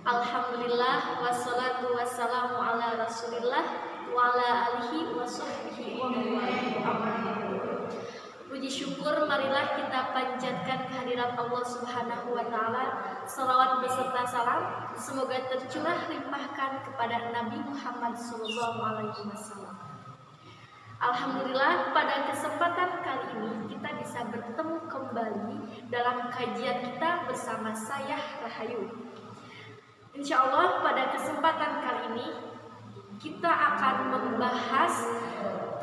Alhamdulillah wassalatu wassalamu ala Rasulillah wa ala alihi wa sahbihi wa man. Puji syukur marilah kita panjatkan kehadirat Allah Subhanahu wa taala. Salawat beserta salam semoga tercurah limpahkan kepada Nabi Muhammad sallallahu alaihi wasallam. Alhamdulillah pada kesempatan kali ini kita bisa bertemu kembali dalam kajian kita bersama saya Rahayu. Insya Allah pada kesempatan kali ini kita akan membahas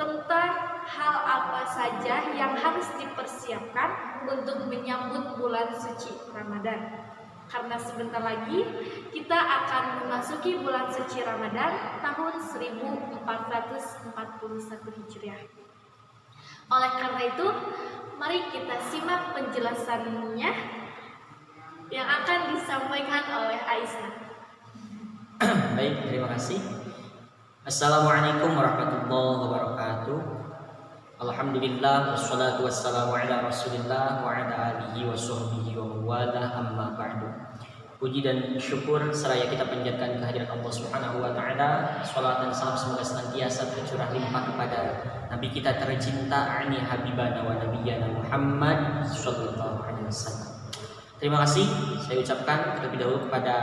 tentang hal apa saja yang harus dipersiapkan untuk menyambut bulan suci Ramadan. Karena sebentar lagi kita akan memasuki bulan suci Ramadan tahun 1441 Hijriah. Oleh karena itu, mari kita simak penjelasannya yang akan disampaikan oleh Aisyah. Baik, terima kasih. Assalamualaikum warahmatullahi wabarakatuh. Alhamdulillah wassalatu wassalamu ala Rasulillah wa ala alihi wa sahbihi wa wala amma ba'du. Puji dan syukur seraya kita panjatkan kehadirat Allah Subhanahu wa taala. Salawat dan salam semoga senantiasa tercurah limpah kepada Nabi kita tercinta ani habibana wa nabiyyana Muhammad sallallahu alaihi wasallam. Terima kasih saya ucapkan terlebih dahulu kepada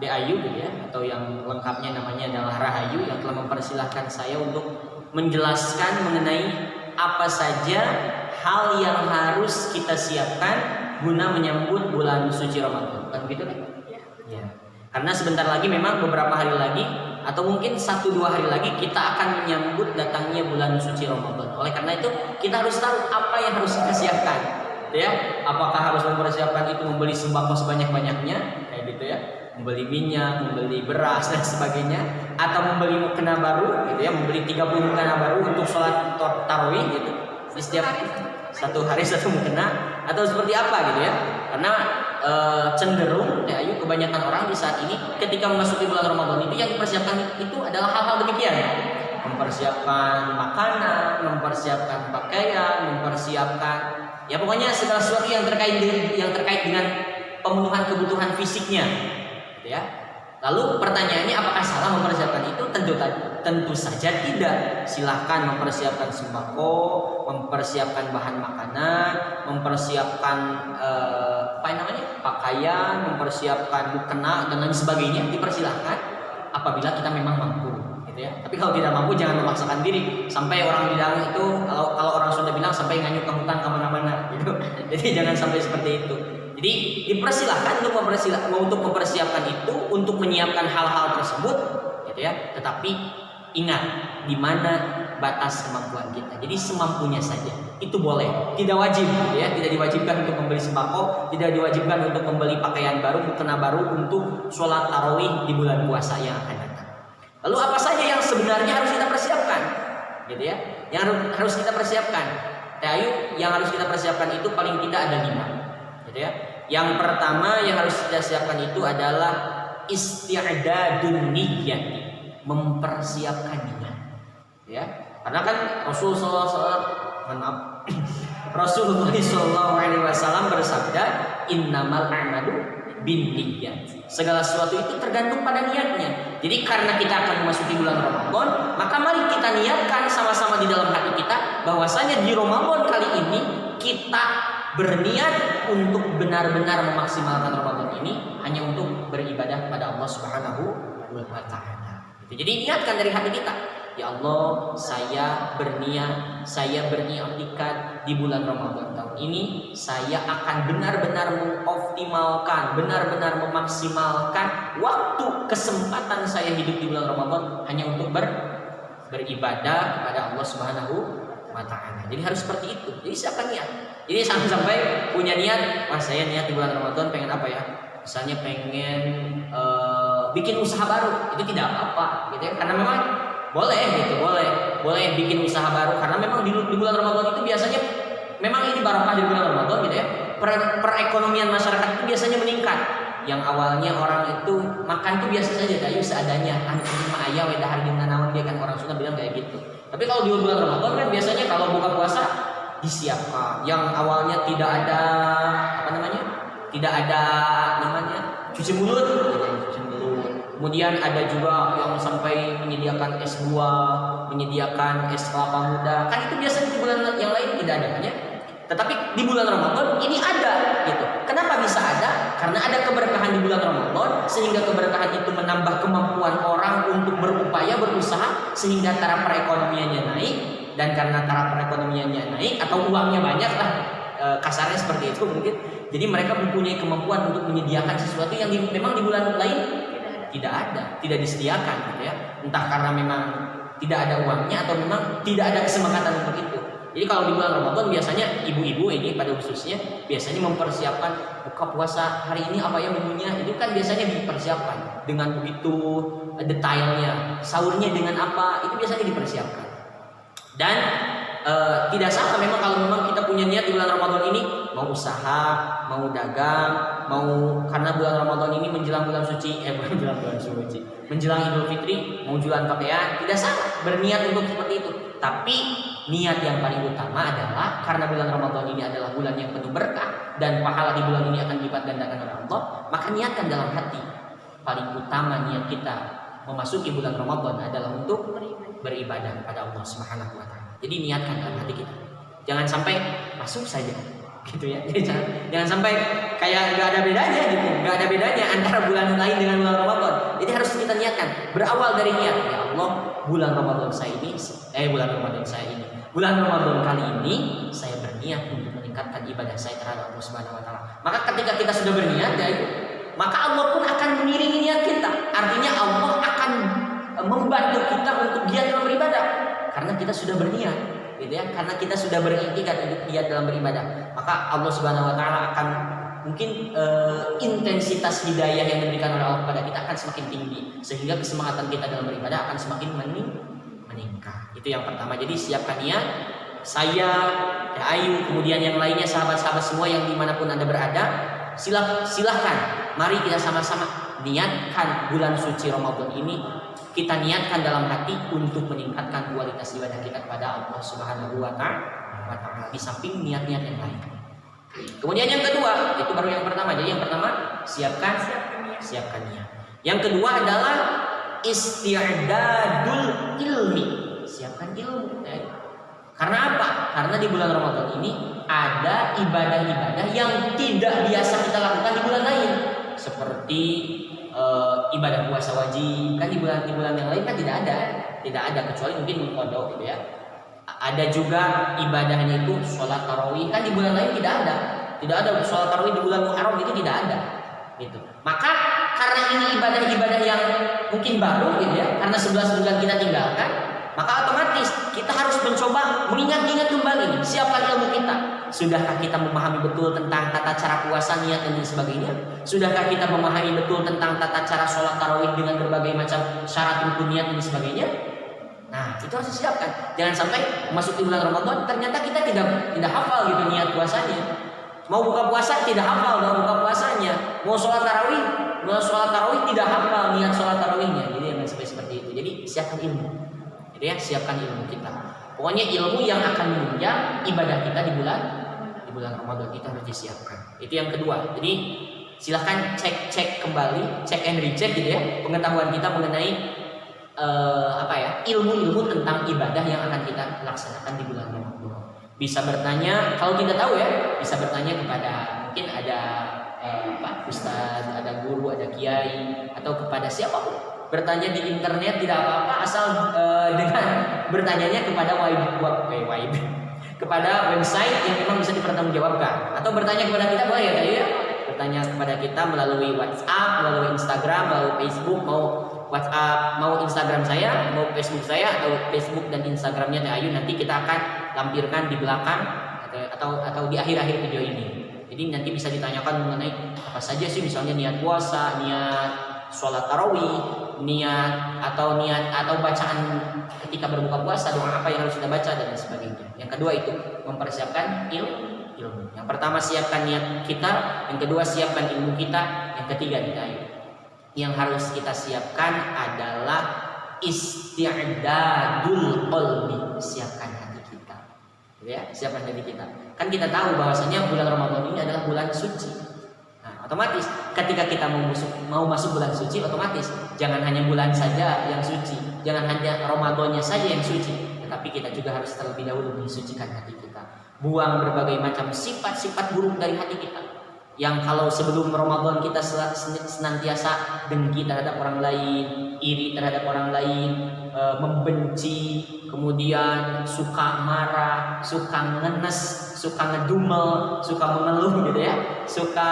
Ayu ya, atau yang lengkapnya namanya adalah Rahayu, yang telah mempersilahkan saya untuk menjelaskan mengenai apa saja hal yang harus kita siapkan guna menyambut bulan suci Ramadan. Kan begitu kan? Ya. Karena sebentar lagi memang beberapa hari lagi atau mungkin 1-2 hari lagi kita akan menyambut datangnya bulan suci Ramadan. Oleh karena itu kita harus tahu apa yang harus kita siapkan. Ya, apakah harus mempersiapkan itu membeli sembako sebanyak-banyaknya kayak gitu ya, membeli minyak, membeli beras dan sebagainya, atau membeli mukena baru gitu ya, membeli 30 mukena baru untuk sholat tarawih gitu di setiap satu hari satu mukena, atau seperti apa gitu ya. Karena cenderung ya ayo kebanyakan orang di saat ini ketika memasuki bulan Ramadan itu yang dipersiapkan itu adalah hal-hal demikian, mempersiapkan makanan, mempersiapkan pakaian, mempersiapkan ya pokoknya segala sesuatu yang terkait dengan pemenuhan kebutuhan fisiknya gitu ya. Lalu pertanyaannya, apakah salah mempersiapkan itu? Tentu saja tidak. Silahkan mempersiapkan sembako, mempersiapkan bahan makanan, mempersiapkan pakaian, mempersiapkan mukena dan lain sebagainya, dipersilahkan apabila kita memang mampu gitu ya. Tapi kalau tidak mampu jangan memaksakan diri sampai orang bilang itu, kalau orang sudah bilang sampai nganyut ke hutan kemana-mana gitu. Jadi jangan sampai seperti itu. Jadi dipersilahkan untuk mempersiapkan itu, untuk menyiapkan hal-hal tersebut gitu ya. Tetapi ingat di mana batas kemampuan kita. Jadi semampunya saja. Itu boleh, tidak wajib gitu ya. Tidak diwajibkan untuk membeli sembako, tidak diwajibkan untuk membeli pakaian baru, mukena baru untuk sholat tarawih di bulan puasa yang akan datang. Lalu apa saja yang sebenarnya harus kita persiapkan? Gitu ya. Yang harus kita persiapkan. Ayo, yang harus kita persiapkan itu paling tidak ada 5. Gitu ya. Yang pertama yang harus kita siapkan itu adalah isti'dadun niyyah, mempersiapkan niat. Ya. Karena kan Rasulullah SAW bersabda, innamal a'malu binniyat. Segala sesuatu itu tergantung pada niatnya. Jadi karena kita akan memasuki bulan Ramadan, maka mari kita niatkan sama-sama di dalam hati kita bahwasanya di Ramadan kali ini kita berniat untuk benar-benar memaksimalkan Ramadan ini hanya untuk beribadah kepada Allah Subhanahu wa taala. Jadi niatkan dari hati kita, ya Allah, saya berniat di bulan Ramadan tahun ini saya akan benar-benar mengoptimalkan, benar-benar memaksimalkan waktu kesempatan saya hidup di bulan Ramadan hanya untuk beribadah kepada Allah Subhanahu wa taala. Jadi harus seperti itu. Jadi siapa niat? Jadi sampai punya niat, saya niat di bulan Ramadan pengen apa ya? Misalnya pengen bikin usaha baru, itu tidak apa-apa gitu ya. Karena memang boleh gitu, boleh bikin usaha baru karena memang di bulan Ramadan itu biasanya memang ini barokah di bulan Ramadan gitu ya. Perekonomian masyarakat itu biasanya meningkat. Yang awalnya orang itu makan tuh biasa saja, kayu seadanya, anu mah aya we dahar dina naon dia kan, orang Sunda bilang kayak gitu. Tapi kalau di bulan Ramadan kan biasanya kalau buka puasa disiapkan. Yang awalnya tidak ada cuci mulut, Kemudian ada juga yang sampai menyediakan S2, menyediakan es kelapa muda. Kan itu biasanya di bulan yang lain tidak ada kan ya. Tetapi di bulan Ramadan ini ada gitu. Kenapa bisa ada? Karena ada keberkahan di bulan Ramadan, sehingga keberkahan itu menambah kemampuan orang untuk berupaya, berusaha, sehingga taraf perekonomiannya naik. Dan karena taraf perekonomiannya naik atau uangnya banyak lah, kasarnya seperti itu mungkin. Jadi mereka mempunyai kemampuan untuk menyediakan sesuatu yang memang di bulan lain tidak ada, tidak disediakan gitu ya. Entah karena memang tidak ada uangnya atau memang tidak ada kesepakatan untuk itu. Jadi kalau di bulan Ramadan biasanya ibu-ibu ini pada khususnya biasanya mempersiapkan buka puasa hari ini apa ya menunya, itu kan biasanya dipersiapkan dengan begitu detailnya. Sahurnya dengan apa, itu biasanya dipersiapkan. Dan tidak salah memang kalau memang kita punya niat di bulan Ramadan ini mau usaha, mau dagang, mau karena bulan Ramadan ini menjelang bulan suci, menjelang Idul Fitri, mau jualan pakaian, tidak salah berniat untuk seperti itu. Tapi niat yang paling utama adalah karena bulan Ramadan ini adalah bulan yang penuh berkah dan pahala di bulan ini akan dilipat gandakan oleh Allah, maka niatkan dalam hati. Paling utama niat kita memasuki bulan Ramadan adalah untuk beribadah kepada Allah Subhanahu wa taala. Jadi niatkan dalam hati kita. Jangan sampai masuk saja gitu ya. Jadi jangan sampai kayak nggak ada bedanya gitu. Nggak ada bedanya antara bulan lain dengan bulan Ramadan. Jadi harus kita niatkan. Berawal dari niat. Ya Allah, bulan Ramadan kali ini saya berniat untuk meningkatkan ibadah saya terhadap Allah Subhanahu wa taala. Maka ketika kita sudah berniat ya itu, maka Allah pun akan mengiringi niat kita. Artinya Allah akan membantu kita untuk giat dalam beribadah karena kita sudah berniat, gitu ya. Karena kita sudah beriktikad untuk giat dalam beribadah, maka Allah Subhanahu wa taala akan mungkin intensitas hidayah yang diberikan oleh Allah kepada kita akan semakin tinggi, sehingga kesemangatan kita dalam beribadah akan semakin meningkat. Itu yang pertama. Jadi siapkan niat. Saya, Ayu, kemudian yang lainnya, sahabat-sahabat semua yang dimanapun Anda berada, silahkan mari kita sama-sama niatkan bulan suci Ramadan ini. Kita niatkan dalam hati untuk meningkatkan kualitas ibadah kita kepada Allah Subhanahu wa taala di samping niat-niat yang lain. Kemudian yang kedua, itu baru yang pertama. Jadi yang pertama siapkan niat. Yang kedua adalah isti'dadul ilmi. Siapkan ilmu. Karena apa? Karena di bulan Ramadan ini ada ibadah-ibadah yang tidak biasa kita lakukan di bulan lain. Seperti ibadah puasa wajib, kan di bulan yang lain kan tidak ada kecuali mungkin qada gitu ya. Ada juga ibadahnya itu sholat tarawih, kan di bulan lain tidak ada sholat tarawih di bulan Muharram, itu tidak ada gitu. Maka karena ini ibadah-ibadah yang mungkin baru gitu ya, karena 11 bulan kita tinggalkan, maka otomatis kita harus mencoba mengingat-ingat kembali nih, siapkan ilmu kita. Sudahkah kita memahami betul tentang tata cara puasa, niat dan sebagainya? Sudahkah kita memahami betul tentang tata cara sholat tarawih dengan berbagai macam syarat rukun niat dan sebagainya? Nah, itu harus disiapkan. Jangan sampai masuk di bulan Ramadan ternyata kita tidak hafal gitu niat puasanya. Mau buka puasa tidak hafal mau buka puasanya. Mau sholat tarawih tidak hafal niat sholat tarawihnya. Jadi jangan sampai seperti itu. Jadi siapkan ilmu. Jadi ya, siapkan ilmu kita. Pokoknya ilmu yang akan menunjang ibadah kita di bulan Ramadan itu harus disiapkan. Itu yang kedua. Jadi silahkan cek kembali, cek and recheck gitu ya, pengetahuan kita mengenai ilmu-ilmu tentang ibadah yang akan kita laksanakan di bulan Ramadan. Bisa bertanya, kalau tidak tahu ya, bisa bertanya kepada mungkin ada ustadz, ada guru, ada kiai, atau kepada siapapun. Bertanya di internet tidak apa-apa, asal dengan bertanyanya kepada kepada website yang memang bisa dipertanggungjawabkan, atau bertanya kepada kita boleh ya, bertanya kepada kita melalui WhatsApp, melalui Instagram, melalui Facebook, mau WhatsApp, mau Instagram saya, mau Facebook saya, atau Facebook dan Instagramnya Teh Ayu, nanti kita akan lampirkan di belakang atau di akhir-akhir video ini. Jadi nanti bisa ditanyakan mengenai apa saja sih, misalnya niat puasa, niat sholat tarawih, niat atau bacaan ketika berbuka puasa, doa apa yang harus kita baca dan sebagainya. Yang kedua itu mempersiapkan ilmu. Yang pertama siapkan niat kita, yang kedua siapkan ilmu kita, yang ketiga yang harus kita siapkan adalah isti'dadul qalbi, siapkan hati kita. Ya, siapkan hati kita. Kan kita tahu bahwasanya bulan Ramadan ini adalah bulan suci. Nah, Otomatis ketika kita mau masuk bulan suci, otomatis jangan hanya bulan saja yang suci, jangan hanya Ramadannya saja yang suci, tetapi kita juga harus terlebih dahulu mensucikan hati kita. Buang berbagai macam sifat-sifat buruk dari hati kita. Yang kalau sebelum Ramadan kita senantiasa dengki terhadap orang lain, iri terhadap orang lain, membenci, kemudian suka marah, suka ngenes, suka ngedumel, suka mengeluh gitu ya, suka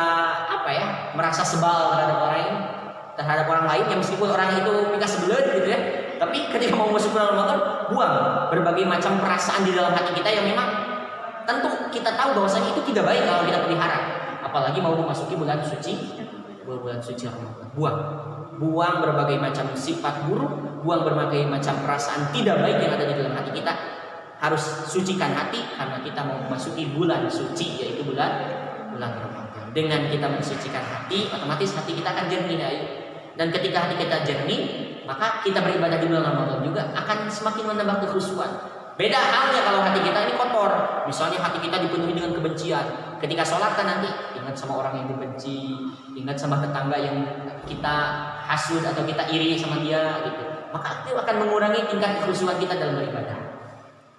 merasa sebal terhadap orang lain yang meskipun orang itu pika sebelah gitu ya. Tapi ketika mau masuk bulan Ramadan, buang berbagai macam perasaan di dalam hati kita yang memang tentu kita tahu bahwasanya itu tidak baik kalau kita pelihara. Apalagi mau memasuki bulan suci Ramadan. Buang berbagai macam sifat buruk, buang berbagai macam perasaan tidak baik yang ada di dalam hati kita. Harus sucikan hati karena kita mau memasuki bulan suci, yaitu bulan Ramadan. Dengan kita mensucikan hati, otomatis hati kita akan jernih. Dan ketika hati kita jernih, maka kita beribadah di bulan Ramadan juga akan semakin menambah kekhusyuan. Beda halnya kalau hati kita ini kotor, misalnya hati kita dipenuhi dengan kebencian. Ketika sholat kan nanti ingat sama orang yang dibenci, ingat sama tetangga yang kita hasud atau kita iri sama dia gitu. Maka itu akan mengurangi tingkat kekhusyuan kita dalam beribadah.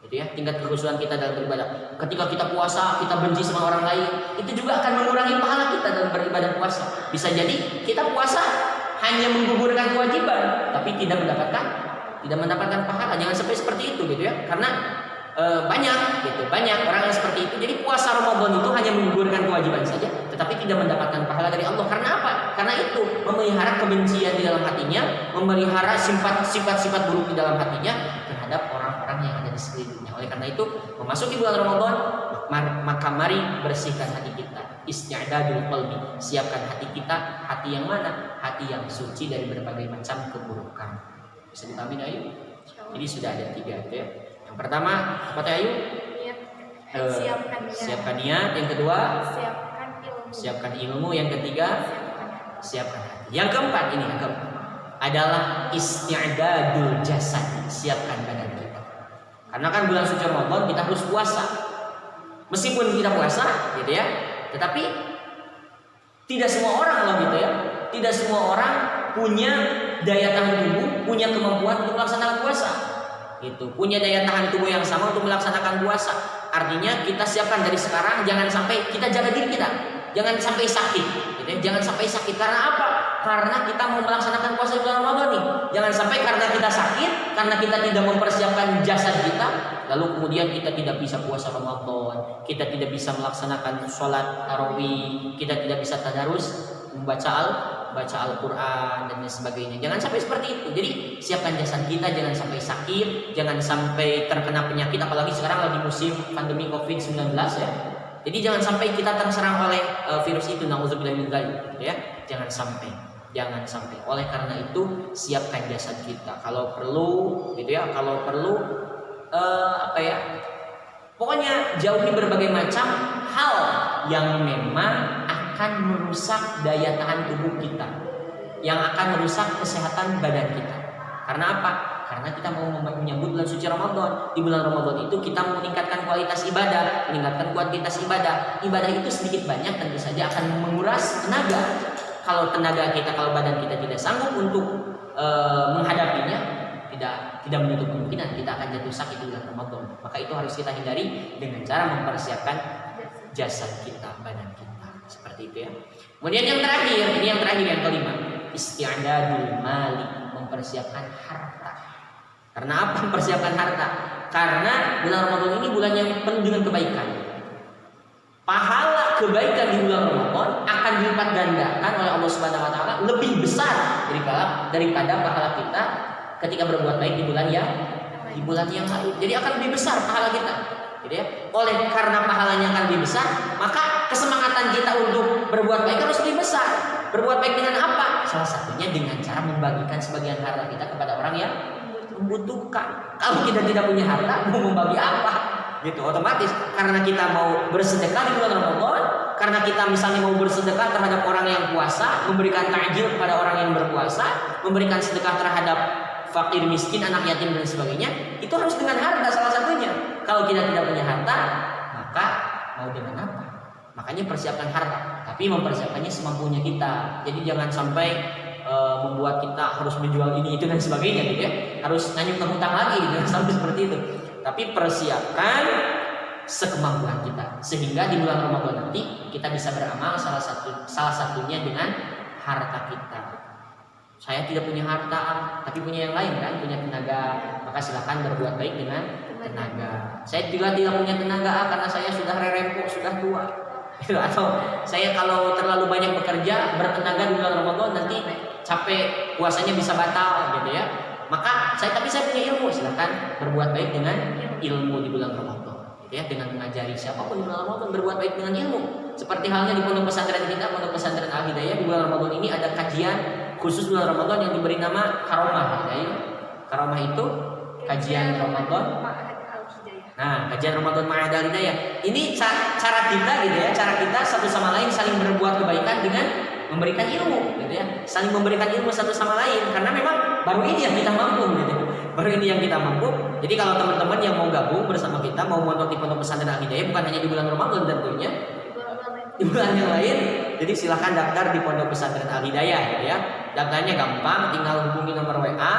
Gitu ya, tingkat kekhusyuan kita dalam beribadah. Ketika kita puasa, kita benci sama orang lain, itu juga akan mengurangi pahala kita dalam beribadah puasa. Bisa jadi kita puasa hanya menggugurkan kewajiban, tapi tidak mendapatkan pahala. Jangan sampai seperti itu gitu ya, karena banyak orang yang seperti itu. Jadi puasa Ramadan itu hanya menggugurkan kewajiban saja, tetapi tidak mendapatkan pahala dari Allah. Karena apa? Karena itu memelihara kebencian di dalam hatinya, memelihara sifat-sifat buruk di dalam hatinya terhadap orang-orang yang ada di sekelilingnya. Oleh karena itu, memasuki bulan Ramadan, maka mari bersihkan hati kita. Isti'dadul qalbi, siapkan hati kita. Hati yang mana? Hati yang suci dari berbagai macam keburukan. Bisa dipahami Ayu? Jadi sudah ada 3 itu ya. Yang pertama apa teh Ayu? Siapkan niat. Yang kedua, siapkan ilmu. Yang ketiga, siapkan hati. Yang keempat adalah isti'dadul jasad, siapkan badan kita. Karena kan bulan suci Ramadan kita harus puasa. Meskipun kita puasa gitu ya, tetapi tidak semua orang loh gitu ya. Tidak semua orang punya daya tahan tubuh, punya kemampuan untuk melaksanakan puasa. Gitu. Punya daya tahan tubuh yang sama untuk melaksanakan puasa. Artinya kita siapkan dari sekarang, jangan sampai kita jaga diri kita. Jangan sampai sakit, gitu ya. Jangan sampai sakit karena apa? Karena kita mau melaksanakan puasa bulan Ramadan nih. Jangan sampai karena kita sakit, karena kita tidak mempersiapkan jasad kita, lalu kemudian kita tidak bisa puasa Ramadan, kita tidak bisa melaksanakan sholat tarawih, kita tidak bisa tadarus, baca Al-Quran dan lain sebagainya. Jangan sampai seperti itu. Jadi siapkan jasad kita, jangan sampai sakit, jangan sampai terkena penyakit. Apalagi sekarang lagi musim pandemi COVID-19 ya. Jadi jangan sampai kita terserang oleh virus itu. Nauzubillah min dzalik, gitu ya. Jangan sampai. Oleh karena itu siapkan jasad kita. Kalau perlu, gitu ya. Kalau perlu, pokoknya jauhi berbagai macam hal yang memang akan merusak daya tahan tubuh kita, yang akan merusak kesehatan badan kita. Karena apa? Karena kita mau menyambut bulan suci Ramadan. Di bulan Ramadan itu kita mau meningkatkan kualitas ibadah, meningkatkan kuantitas ibadah. Ibadah itu sedikit banyak tentu saja akan menguras tenaga. Kalau badan kita tidak sanggup untuk menghadapinya, tidak menutup kemungkinan kita akan jatuh sakit di bulan Ramadan. Maka itu harus kita hindari dengan cara mempersiapkan jasad kita, badan kita. Seperti itu ya. Kemudian yang terakhir, yang kelima, isti'dadul mali, mempersiapkan harta. Karena apa mempersiapkan harta? Karena bulan Ramadan ini bulan yang penuh dengan kebaikan. Pahala kebaikan di bulan Ramadan akan dilipat gandakan oleh Allah Subhanahu wa taala lebih besar daripada pahala kita ketika berbuat baik di bulan yang lain. Jadi akan lebih besar pahala kita. Gitu ya. Oleh karena pahalanya akan lebih besar, maka kesemangatan kita untuk berbuat baik harus lebih besar. Berbuat baik dengan apa? Salah satunya dengan cara membagikan sebagian harta kita kepada orang yang membutuhkan. Kalau kita tidak punya harta, mau membagi apa? Gitu, otomatis karena kita mau bersedekah di bulan Ramadan, karena kita misalnya mau bersedekah terhadap orang yang puasa, memberikan takjil kepada orang yang berpuasa, memberikan sedekah terhadap fakir miskin, anak yatim dan sebagainya, itu harus dengan harta salah satunya. Kalau kita tidak punya harta, maka mau dengan apa? Makanya persiapkan harta. tapi mempersiapkannya semampunya kita. Jadi jangan sampai membuat kita harus menjual ini itu dan sebagainya gitu ya, harus nganyut ke hutang lagi gitu, sampai seperti itu. Tapi persiapkan sekemampuan kita sehingga di bulan Ramadan nanti kita bisa beramal salah satunya dengan harta kita. Saya tidak punya harta tapi punya yang lain kan, punya tenaga, maka silakan berbuat baik dengan tenaga. Saya juga tidak punya tenaga karena saya sudah rerempok, sudah tua. Atau saya kalau terlalu banyak bekerja bertenaga di bulan Ramadan nanti capek, puasanya bisa batal gitu ya. Maka tapi saya punya ilmu, silakan berbuat baik dengan ilmu di bulan Ramadan. Ya, dengan mengajari siapapun di bulan Ramadan berbuat baik dengan ilmu. Seperti halnya di pondok pesantren kita, pondok pesantren Al Hidayah, di bulan Ramadan ini ada kajian khusus bulan Ramadan yang diberi nama Karomah. Karomah itu kajian Ramadan. Nah, kajian Ramadan Ma'ad Al Hidayah. Ini cara kita gitu ya, cara kita satu sama lain saling berbuat kebaikan dengan memberikan ilmu gitu ya. Saling memberikan ilmu satu sama lain karena memang baru ini yang kita mampu gitu. Baru ini yang kita mampu. Jadi kalau teman-teman yang mau gabung bersama kita, mau mondok di pondok pesantren Al Hidayah, bukan hanya di bulan Ramadan tentunya, di bulan yang lain, jadi silahkan daftar di pondok pesantren Al Hidayah gitu ya. Daftarnya gampang, tinggal hubungi nomor WA.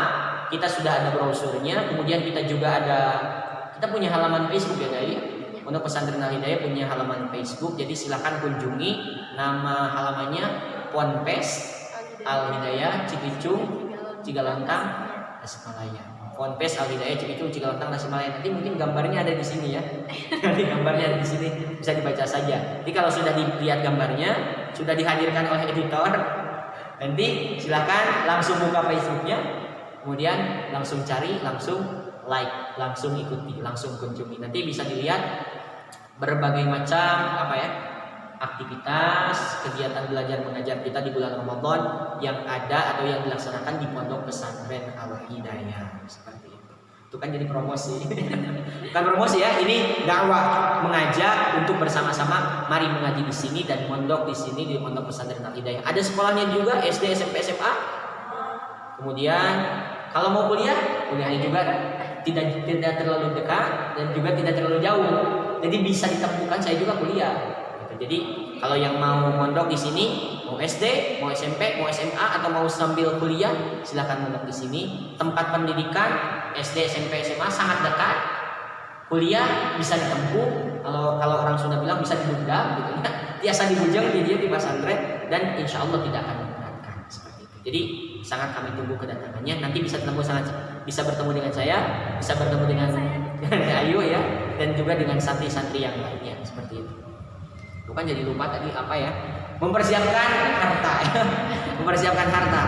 Kita sudah ada brosurnya, kemudian kita punya halaman Facebook ya guys. Pondok pesantren Al Hidayah punya halaman Facebook, jadi silahkan kunjungi. Nama halamannya Ponpes Al Hidayah Cikicung Cigalantang Tasikmalaya. Ponpes Al Hidayah Cikicung Cigalantang Tasikmalaya. Nanti mungkin gambarnya ada di sini ya. Nanti gambarnya ada di sini, bisa dibaca saja. Jadi kalau sudah dilihat gambarnya, sudah dihadirkan oleh editor, nanti silakan langsung buka Facebooknya, kemudian langsung cari, langsung like, langsung ikuti, langsung kunjungi. Nanti bisa dilihat berbagai macam aktivitas, kegiatan belajar mengajar kita di bulan Ramadan yang ada atau yang dilaksanakan di pondok pesantren Al Hidayah seperti itu. Itu kan jadi promosi. Bukan promosi ya, ini dakwah, mengajak untuk bersama-sama mari mengaji di sini dan mondok di sini di pondok pesantren Al Hidayah. Ada sekolahnya juga SD, SMP, SMA. Kemudian kalau mau kuliahnya juga tidak terlalu dekat dan juga tidak terlalu jauh. Jadi bisa ditemukan, saya juga kuliah. Jadi kalau yang mau mondok di sini, mau SD, mau SMP, mau SMA atau mau sambil kuliah, silakan mondok di sini. Tempat pendidikan SD, SMP, SMA sangat dekat. Kuliah bisa ditempuh. Kalau orang Sunda bilang bisa dibujang gitu ya. Biasa dibujang di pesantren dan insya Allah tidak akan memberatkan seperti itu. Jadi sangat kami tunggu kedatangannya. Nanti bisa bertemu dengan saya, bisa bertemu dengan Ayu ya, dan juga dengan santri-santri yang lainnya seperti itu. Bukan jadi lupa tadi apa ya? Mempersiapkan harta. Mempersiapkan harta.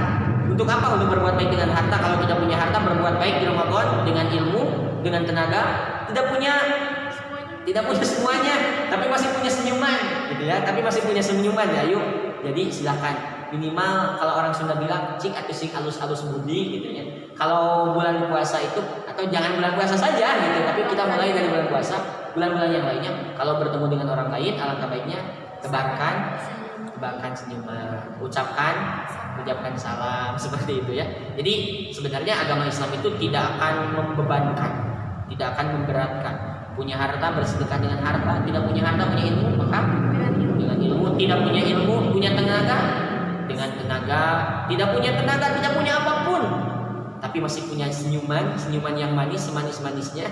Untuk apa? Untuk berbuat baik dengan harta. Kalau tidak punya harta, berbuat baik di Ramadan dengan ilmu, dengan tenaga. Tidak punya semuanya, tapi masih punya senyuman, gitu ya. Tapi masih punya senyuman ya, yuk. Jadi silakan. Minimal kalau orang Sunda bilang cik atau sik alus-alus budi, gitu ya. Kalau bulan puasa itu, atau jangan bulan puasa saja, gitu. Tapi kita mulai dari bulan puasa. Bulan-bulan yang lainnya, kalau bertemu dengan orang lain, alangkah baiknya tebarkan senyuman, ucapkan salam seperti itu ya. Jadi sebenarnya agama Islam itu tidak akan membebankan, tidak akan memberatkan. Punya harta bersedekah dengan harta, tidak punya harta punya ilmu maka dengan ilmu, tidak punya ilmu punya tenaga dengan tenaga, tidak punya tenaga tidak punya apapun, tapi masih punya senyuman yang manis, semanis-manisnya.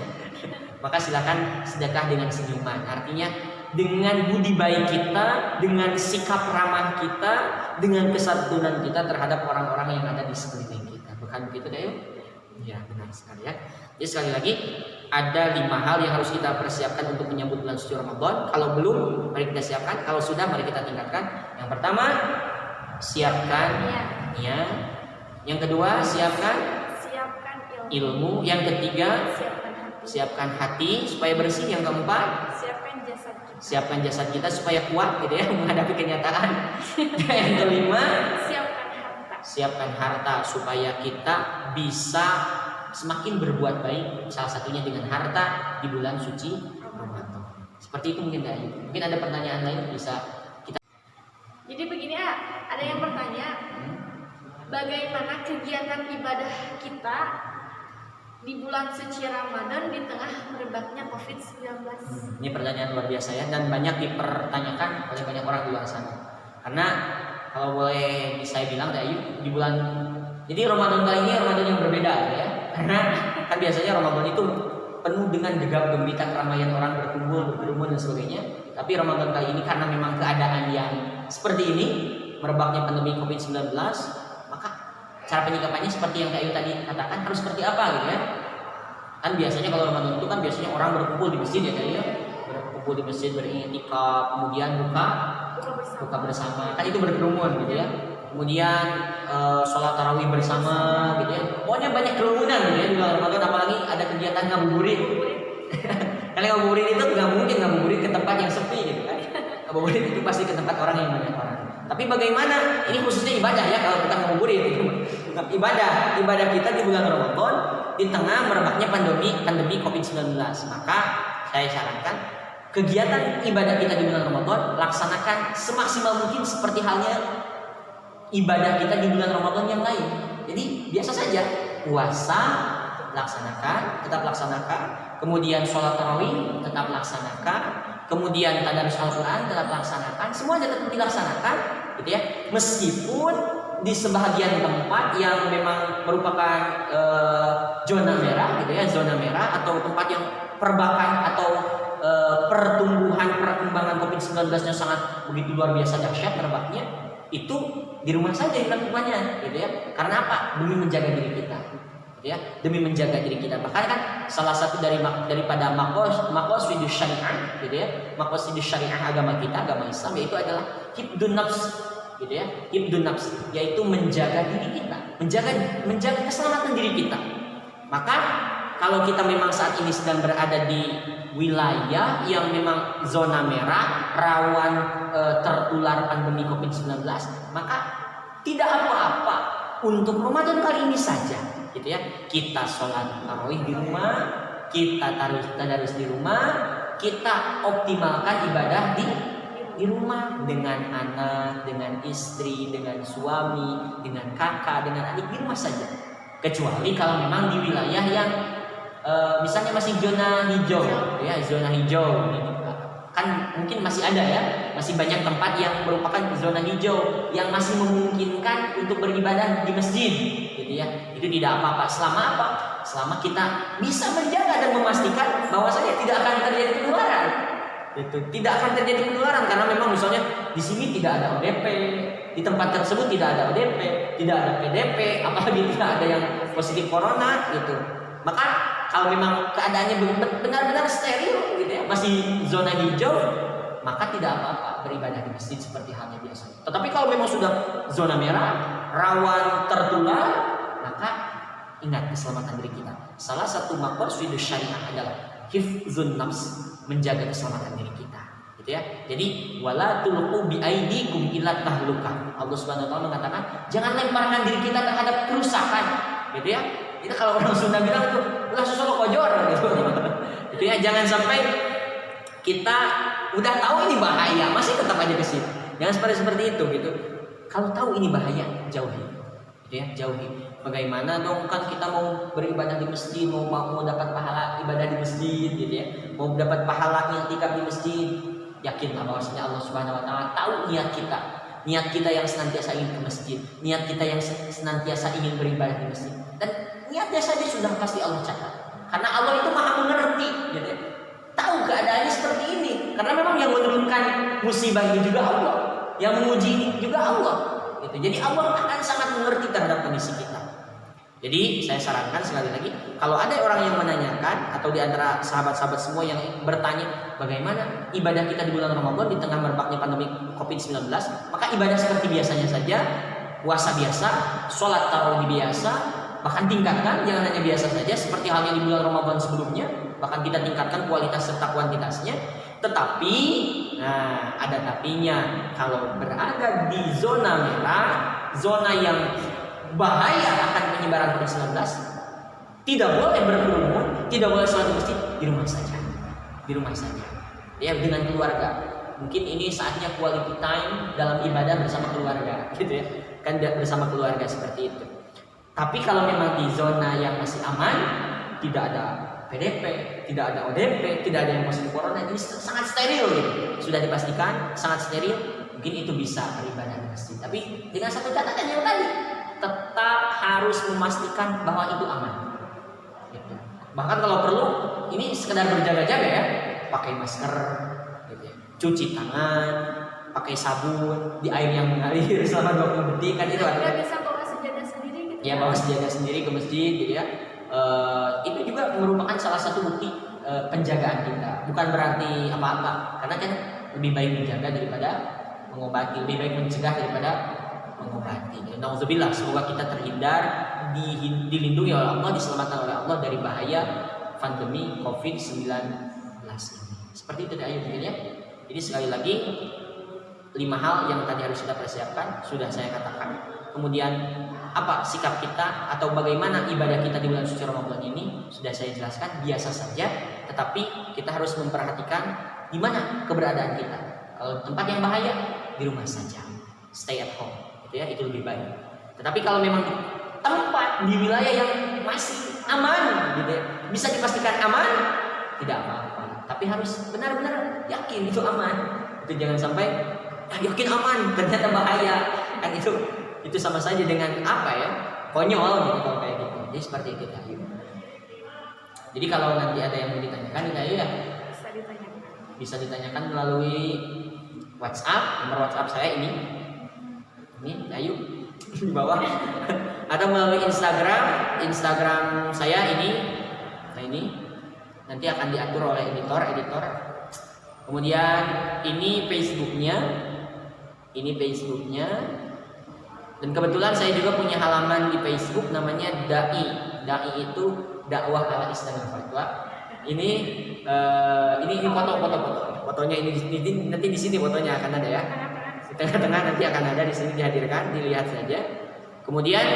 Maka silakan sedekah dengan senyuman. Artinya dengan budi baik kita, dengan sikap ramah kita, dengan kesantunan kita terhadap orang-orang yang ada di sekeliling kita. Bukan begitu deh? Ya benar sekali ya. Jadi sekali lagi ada 5 hal yang harus kita persiapkan untuk menyambut bulan suci Ramadan. Kalau belum, mari kita siapkan. Kalau sudah, mari kita tingkatkan. Yang pertama, siapkan niat. Yang kedua, siapkan ilmu. Yang ketiga, siapkan hati supaya bersih. Yang keempat, siapkan jasad kita supaya kuat gitu ya menghadapi kenyataan. Yang kelima, siapkan harta supaya kita bisa semakin berbuat baik, salah satunya dengan harta di bulan suci Ramadan. Seperti itu mungkin Ayu. Mungkin ada pertanyaan lain bisa kita. Jadi begini ada yang bertanya, bagaimana kegiatan ibadah kita di bulan suci Ramadan di tengah merebaknya COVID-19? Ini pertanyaan luar biasa ya, dan banyak dipertanyakan oleh banyak orang di luar sana. Karena kalau boleh saya bilang di bulan, jadi Ramadan kali ini Ramadan yang berbeda ya. Karena kan biasanya Ramadan itu penuh dengan gegap gempita, keramaian orang berkumpul, berkerumun dan sebagainya. Tapi Ramadan kali ini karena memang keadaan yang seperti ini, merebaknya pandemi COVID-19, maka cara penyikapannya seperti yang Kak Ayu tadi katakan, harus seperti apa gitu ya. Kan biasanya kalau Ramadan itu kan biasanya orang berkumpul di masjid ya Kak Ayu, berkumpul di masjid, beriktikaf, kemudian buka bersama, kan itu berkerumun gitu ya. Kemudian sholat tarawih bersama gitu ya. Pokoknya banyak kerumunan gitu ya di bulan Ramadan, apalagi ada kegiatan ngabuburit. Karena ngabuburit itu nggak mungkin ngabuburit ke tempat yang sepi gitu kan. Ngabuburit itu pasti ke tempat orang yang banyak orang. Tapi bagaimana? Ini khususnya ibadah ya, kalau kita ngabuburit itu ibadah kita di bulan Ramadan di tengah merebaknya pandemi COVID-19. Maka saya sarankan kegiatan ibadah kita di bulan Ramadan laksanakan semaksimal mungkin seperti halnya ibadah kita di bulan Ramadan yang lain. Jadi biasa saja, puasa tetap laksanakan, kemudian sholat tarawih tetap laksanakan, kemudian tadarus Al-Quran tetap laksanakan, semuanya tetap dilaksanakan, gitu ya. Meskipun di sebahagian tempat yang memang merupakan zona merah, gitu ya, zona merah atau tempat yang perbakan atau perkembangan COVID-19-nya sangat begitu luar biasa dahsyat merebaknya, itu di rumah saja dilakukannya, gitu ya. Karena apa? Demi menjaga diri kita, gitu ya. Demi menjaga diri kita. Bahkan kan salah satu daripada maqasidus syariah, gitu ya. Maqasidus syariah agama kita, agama Islam, yaitu adalah hifdzun nafs, gitu ya. Hifdzun nafs, yaitu menjaga diri kita, menjaga keselamatan diri kita. Maka kalau kita memang saat ini sedang berada di wilayah yang memang zona merah, rawan tertular pandemi COVID-19, maka tidak apa-apa untuk Ramadan kali ini saja, gitu ya. Kita sholat tarawih di rumah, kita tadarus di rumah, kita optimalkan ibadah di rumah dengan anak, dengan istri, dengan suami, dengan kakak, dengan adik, di rumah saja. Kecuali kalau memang di wilayah yang misalnya masih zona hijau, ya, zona hijau kan mungkin masih ada ya, masih banyak tempat yang merupakan zona hijau yang masih memungkinkan untuk beribadah di masjid, gitu ya. Itu tidak apa-apa selama kita bisa menjaga dan memastikan bahwasanya tidak akan terjadi penularan. Itu tidak akan terjadi penularan karena memang misalnya di sini tidak ada ODP, di tempat tersebut tidak ada ODP, tidak ada PDP, apalagi tidak ada yang positif corona gitu. Maka kalau memang keadaannya benar-benar steril gitu ya, masih zona hijau, maka tidak apa-apa beribadah di masjid seperti halnya biasa. Tetapi kalau memang sudah zona merah, rawan tertular, maka ingat keselamatan diri kita. Salah satu maqasidus syariah adalah hifdzun nafs, menjaga keselamatan diri kita, gitu ya. Jadi wala tulqu bi aidikum ila tahlukah. Allah Subhanahu wa taala mengatakan, jangan lemparkan diri kita terhadap kerusakan, gitu ya. Itu kalau orang Sunda bilang tuh, ulah sosok kojor gitu. Gitu ya, jangan sampai kita udah tahu ini bahaya, masih tetap aja ke situ. Jangan seperti itu gitu. Kalau tahu ini bahaya, jauhi. Gitu ya, jauhi. Bagaimana dong, kan kita mau beribadah di masjid, mau dapat pahala ibadah di masjid gitu ya. Mau dapat pahala i'tikaf di masjid, yakinlah bahwasanya Allah Subhanahu wa taala tahu niat kita. Niat kita yang senantiasa ingin ke masjid, niat kita yang senantiasa ingin beribadah di masjid. Dan niatnya saja sudah pasti Allah catat. Karena Allah itu maha mengerti, gitu ya. Tahu keadaannya seperti ini. Karena memang yang menurunkan musibah ini juga Allah, yang menguji ini juga Allah. Gitu. Jadi Allah akan sangat mengerti terhadap kondisi kita. Jadi saya sarankan sekali lagi, kalau ada orang yang menanyakan atau di antara sahabat-sahabat semua yang bertanya bagaimana ibadah kita di bulan Ramadan di tengah merebaknya pandemi COVID-19, maka ibadah seperti biasanya saja, puasa biasa, sholat tarawih biasa, bahkan tingkatkan, jangan hanya biasa saja seperti halnya di bulan Ramadan sebelumnya, bahkan kita tingkatkan kualitas serta kuantitasnya. Tetapi, nah ada tapinya, kalau berada di zona merah, zona yang bahaya akan penyebaran COVID-19, tidak boleh berkerumun, tidak boleh sholat di masjid, di rumah saja, di rumah saja, ya, dengan keluarga. Mungkin ini saatnya quality time dalam ibadah bersama keluarga, gitu ya, kan bersama keluarga seperti itu. Tapi kalau memang di zona yang masih aman, tidak ada PDP, tidak ada ODP, tidak ada yang positif corona, ini sangat steril, gitu. Sudah dipastikan sangat steril, mungkin itu bisa beribadah di masjid. Tapi dengan satu catatan yang tadi, tetap harus memastikan bahwa itu aman. Gitu. Bahkan kalau perlu, ini sekedar berjaga-jaga ya, pakai masker, gitu ya. Cuci tangan, pakai sabun di air yang mengalir selama 20 detik kan itu Kita ada. bisa bawa sejadah sendiri gitu. Ya bawa sejadah sendiri ke masjid gitu ya. Itu juga merupakan salah satu bukti penjagaan kita. Bukan berarti apa-apa, karena kan lebih baik menjaga daripada mengobati, lebih baik mencegah daripada mengobati. Nauzubillah, semoga kita terhindar, dilindungi oleh Allah, diselamatkan oleh Allah dari bahaya pandemi COVID-19 ini. Seperti itu ya. Jadi sekali lagi 5 hal yang tadi harus kita persiapkan sudah saya katakan. Kemudian apa sikap kita atau bagaimana ibadah kita di bulan suci Ramadan ini sudah saya jelaskan, biasa saja, tetapi kita harus memperhatikan di mana keberadaan kita. Kalau tempat yang bahaya, di rumah saja, stay at home, gitu ya, itu lebih baik. Tetapi kalau memang tempat di wilayah yang masih aman, gitu ya, bisa dipastikan aman, tidak apa-apa. Tapi harus benar-benar yakin itu aman. Itu jangan sampai yakin aman ternyata bahaya, kan itu sama saja dengan apa ya, konyol gitu kalau kayak gitu. Jadi seperti itu Ayu. Jadi kalau nanti ada yang mau ditanyakan Ayu ya bisa ditanyakan melalui WhatsApp, nomor WhatsApp saya ini Ayu di bawah, atau melalui Instagram saya ini. Nah ini nanti akan diatur oleh editor. Kemudian ini Facebooknya. Dan kebetulan saya juga punya halaman di Facebook namanya Dai itu dakwah ala Islam dan fatwa. Ini fotonya ini nanti di sini fotonya akan ada ya. Di tengah-tengah nanti akan ada, di sini dihadirkan, dilihat saja. Kemudian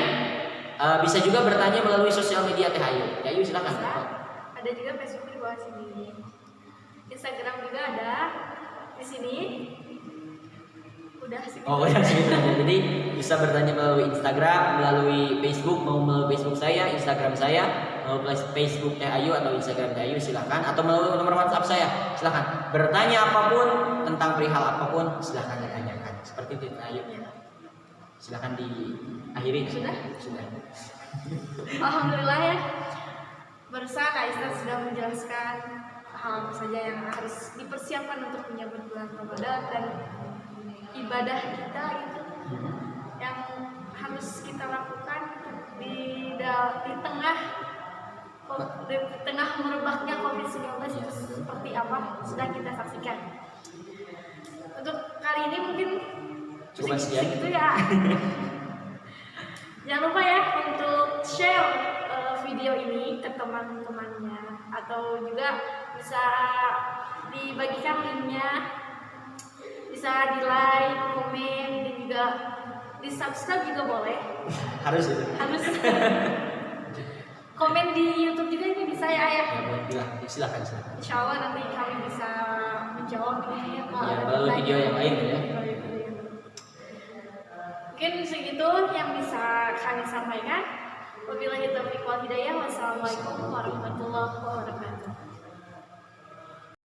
bisa juga bertanya melalui sosial media Teh Ayu. Teh Ayu silakan. Ada juga Facebook di bawah sini. Instagram juga ada di sini. Udah sih. Oh ya sih. Jadi bisa bertanya melalui Instagram, melalui Facebook, mau melalui Facebook saya, Instagram saya, mau Facebook Teh Ayu atau Instagram Teh Ayu silakan, atau melalui nomor WhatsApp saya silakan. Bertanya apapun tentang perihal apapun silakan ditanyakan. Seperti itu Teh Ayu. Silakan diakhiri. Sudah. Sudah. Alhamdulillah ya. Barusan Kak Isna sudah menjelaskan hal apa saja yang harus dipersiapkan untuk menyambut bulan Ramadan dan ibadah kita itu yang harus kita lakukan di tengah merebaknya COVID-19 itu seperti apa sudah kita saksikan. Untuk kali ini mungkin cukup sekian gitu ya. Jangan lupa ya untuk share video ini ke teman-temannya, atau juga bisa dibagikan linknya, bisa di like, komen, dan juga di subscribe juga boleh. Harus. Komen di YouTube juga ini bisa ya Ayah. Ya, silakan. Insya Allah nanti kami bisa menjawab ini Ya, melalui video yang lain ya. Mungkin segitu yang bisa kami sampaikan. Wabillahi taufiq wal hidayah. Wassalamualaikum warahmatullahi wabarakatuh.